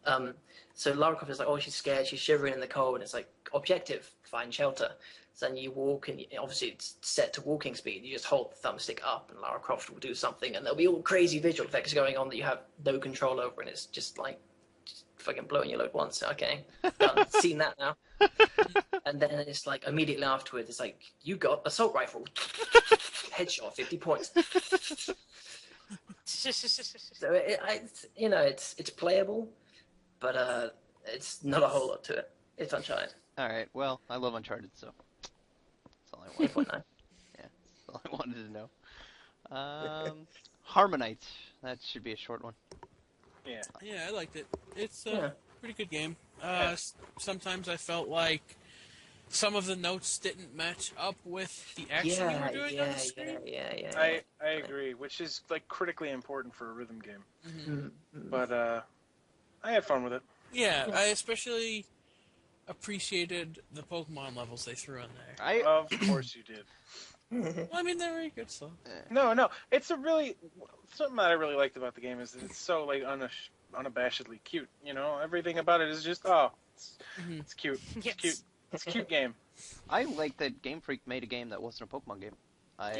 same. So Lara Croft is like, oh, she's scared, she's shivering in the cold, and it's like, objective, find shelter. So then you walk, and obviously it's set to walking speed. You just hold the thumbstick up, and Lara Croft will do something, and there'll be all crazy visual effects going on that you have no control over, and it's just like, just fucking blowing your load once. Okay, done. Seen that now. And then it's like, immediately afterwards, it's like, you got assault rifle. Headshot, 50 points. So it's playable, but it's not a whole lot to it. It's Uncharted. All right. Well, I love Uncharted, so that's all I wanted. 8.9. Yeah, that's all I wanted to know. Harmonite. That should be a short one. Yeah. Yeah, I liked it. It's a pretty good game. Sometimes I felt like some of the notes didn't match up with the action you were doing on the screen. I agree, which is like critically important for a rhythm game. Mm-hmm. But I had fun with it. Yeah, I especially appreciated the Pokemon levels they threw in there. Of course you did. Well, I mean, they're very good stuff. No, it's something that I really liked about the game is that it's so like unabashedly cute. You know, everything about it is just it's cute. It's Yes. cute. It's a cute game. I like that Game Freak made a game that wasn't a Pokemon game. I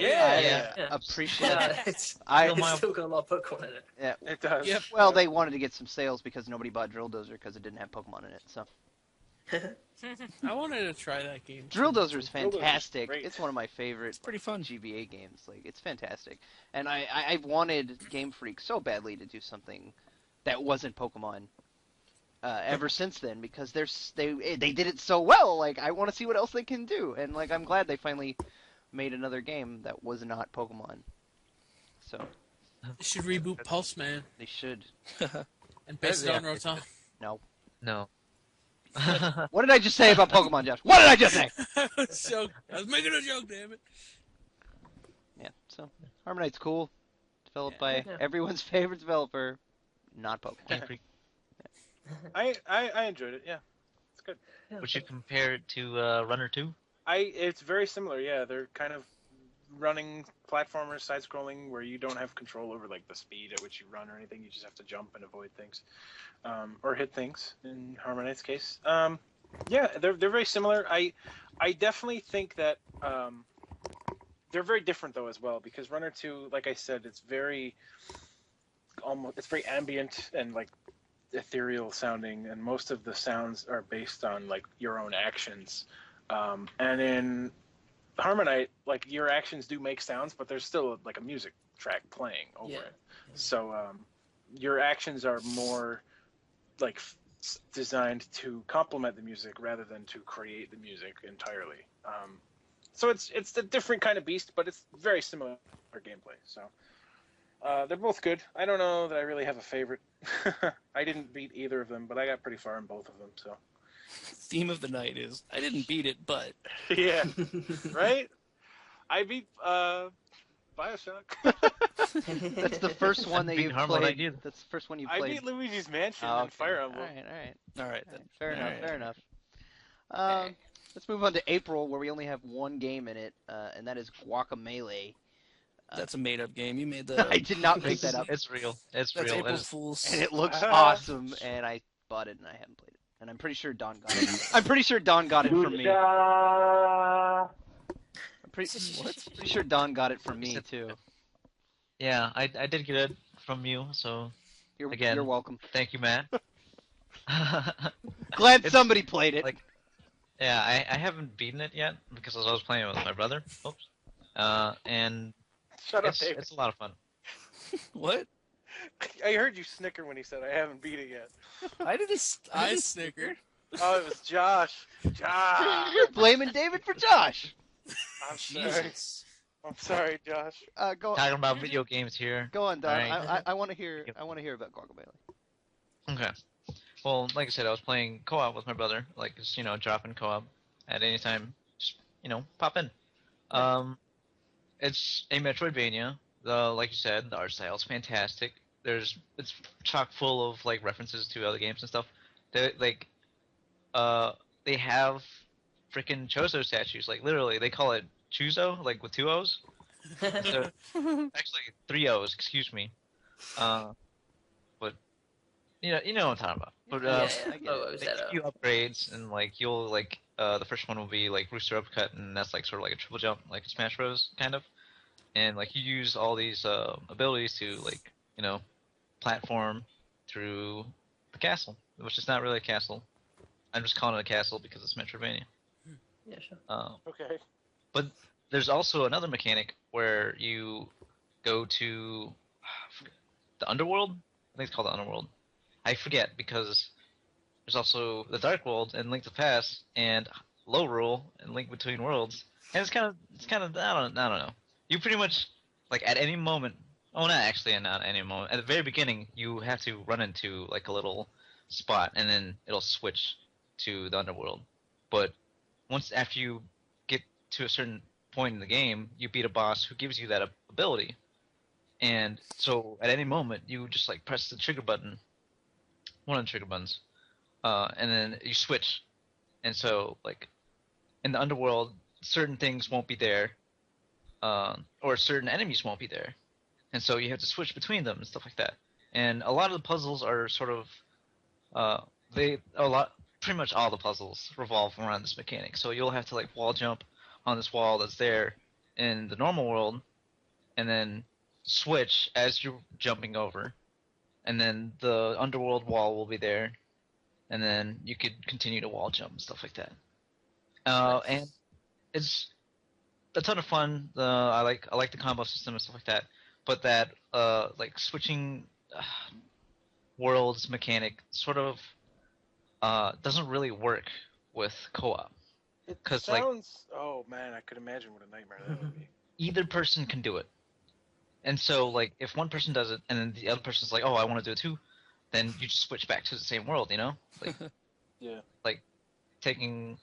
appreciate it. It's I still got a lot of Pokemon in it. Yeah, it does. Yep. Well, they wanted to get some sales because nobody bought Drill Dozer because it didn't have Pokemon in it. So I wanted to try that game. Drill Dozer is Drill Dozer's fantastic. great. It's one of my favorite. It's pretty fun. GBA games. Like, it's fantastic. And I've wanted Game Freak so badly to do something that wasn't Pokemon ever since then, because they did it so well. Like, I want to see what else they can do. And like, I'm glad they finally made another game that was not Pokemon. So They should reboot Pulse Man they should. and base it on Rotom. No. No. What did I just say about Pokemon, Josh? What did I just say? I was making a joke, damn it. Yeah. So Harmonite's cool. Developed by Yeah. everyone's favorite developer, not Pokemon. Game Freak. I enjoyed it. Yeah, it's good. Would you compare it to Runner 2? It's very similar. Yeah, they're kind of running platformers, side-scrolling, where you don't have control over like the speed at which you run or anything. You just have to jump and avoid things, or hit things. In Harmonite's case, yeah, they're very similar. I definitely think that they're very different though as well, because Runner 2, like I said, it's very ambient and like ethereal sounding, and most of the sounds are based on like your own actions. And in Harmonite, like your actions do make sounds, but there's still like a music track playing over it. So your actions are more like designed to complement the music rather than to create the music entirely. So it's a different kind of beast, but it's very similar gameplay. So they're both good. I don't know that I really have a favorite. I didn't beat either of them, but I got pretty far in both of them. So Theme of the night is I didn't beat it, but yeah, right. I beat Bioshock. That's the first one that Beat you Harmonite played. either. That's the first one you I played. beat Luigi's Mansion Oh, and Fire Emblem. All right. then. Fair enough. Alright. Fair enough. Okay. Let's move on to April, where we only have one game in it, and that is Guacamelee. that's a made-up game. You made that up. I did not make that up, It's real. It's That's real. April It's- Fool's. and it looks awesome. And I bought it, and I haven't played it. And I'm pretty sure Don got it. I'm pretty sure Don got it from me. I'm pretty sure Don got it from me too. Yeah, I did get it from you, so Again. You're welcome. thank you, Matt. Glad It's somebody played it. like- Yeah, I haven't beaten it yet because I was playing it with my brother. Oops. And Shut up, it's David. a lot of fun. What? I heard you snicker when he said I haven't beat it yet. I snickered. Oh, it was Josh. Josh. You're blaming David for Josh. I'm sorry. Jesus. I'm sorry, Josh. Go Talking about video games here. go on, Don. Alright. I want to hear. I want to hear about Guacamelee. Okay. Well, like I said, I was playing co-op with my brother. Like, just, dropping co-op at any time. Just, pop in. It's a Metroidvania. Like you said, the art style is fantastic. It's chock full of like references to other games and stuff. They have freaking Chozo statues. Like literally, they call it Chuzo, like with two O's. So, actually, 3 O's. Excuse me. But you know what I'm talking about. But yeah. they give you upgrades, and like you'll like the first one will be like Rooster Uppercut, and that's like sort of like a triple jump, like Smash Bros. Kind of. And like you use all these abilities to like platform through the castle, which is not really a castle. I'm just calling it a castle because it's Metroidvania. Yeah, sure. Okay. But there's also another mechanic where you go to the underworld. I think it's called the underworld. I forget because there's also the Dark World and Link to the Past and Low Rule and Link Between Worlds. And it's kind of I don't know. You pretty much like at any moment. Oh, not at any moment. At the very beginning, you have to run into like a little spot, and then it'll switch to the underworld. But once after you get to a certain point in the game, you beat a boss who gives you that ability. And so at any moment, you just like press the trigger button, one of the trigger buttons, and then you switch. And so like in the underworld, certain things won't be there, or certain enemies won't be there, and so you have to switch between them and stuff like that. And a lot of the puzzles are sort of pretty much all the puzzles revolve around this mechanic. So you'll have to like wall jump on this wall that's there in the normal world, and then switch as you're jumping over, and then the underworld wall will be there, and then you could continue to wall jump and stuff like that. And it's a ton of fun. I like the combo system and stuff like that. But that like switching worlds mechanic sort of doesn't really work with co-op. It sounds like, oh man, I could imagine what a nightmare that would be. Either person can do it. And so like if one person does it and then the other person's like, "Oh, I want to do it too," then you just switch back to the same world, Like yeah. Like taking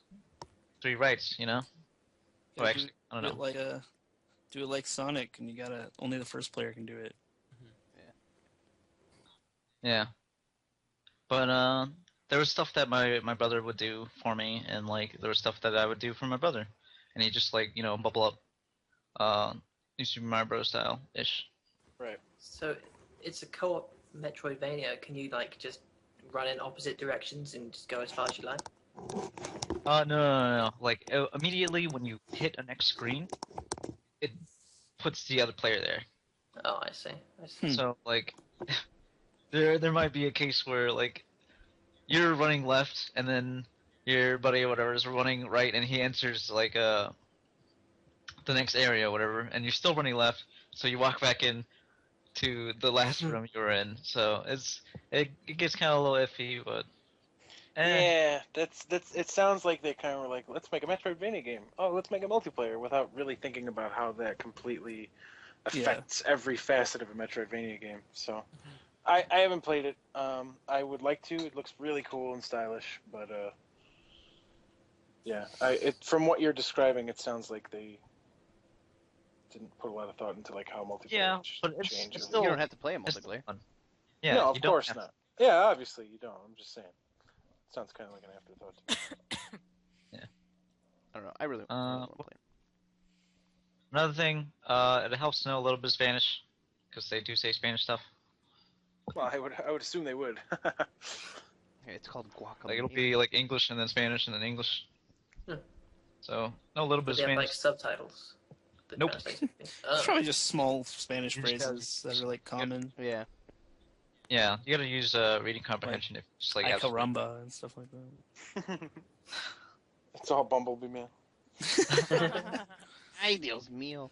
3 rights, Or actually, I don't know. Do it like Sonic, and only the first player can do it. Yeah. But there was stuff that my brother would do for me, and like there was stuff that I would do for my brother, and he just like bubble up, New Super Mario Bros. Style ish. Right. So it's a co-op Metroidvania. Can you like just run in opposite directions and just go as far as you like? No. Like immediately when you hit a next screen, it puts the other player there. Oh, I see. So like, there might be a case where like you're running left, and then your buddy or whatever is running right, and he enters like the next area or whatever, and you're still running left, so you walk back in to the last room you were in. So it gets kind of a little iffy, but. Yeah, that's it sounds like they kind of were like, let's make a Metroidvania game. Oh, let's make a multiplayer without really thinking about how that completely affects every facet of a Metroidvania game. So I haven't played it. I would like to. It looks really cool and stylish, but yeah, from what you're describing, it sounds like they didn't put a lot of thought into like how multiplayer changes. It's still, you don't have to play a multiplayer. Yeah, no, of course not. Yeah, obviously you don't. I'm just saying. Sounds kind of like an afterthought to me. Yeah. I don't know. I really want to play. Another thing, it helps to know a little bit of Spanish, because they do say Spanish stuff. Well, I would assume they would. It's called guacamole. Like it'll be like English and then Spanish and then English. So know a little bit of they Spanish. Have, like subtitles. Nope. It's probably just small Spanish phrases that are like common. Yeah. Yeah, you gotta use reading comprehension if just like caramba and stuff like that. It's all Bumblebee Man. Ay, Dios mío.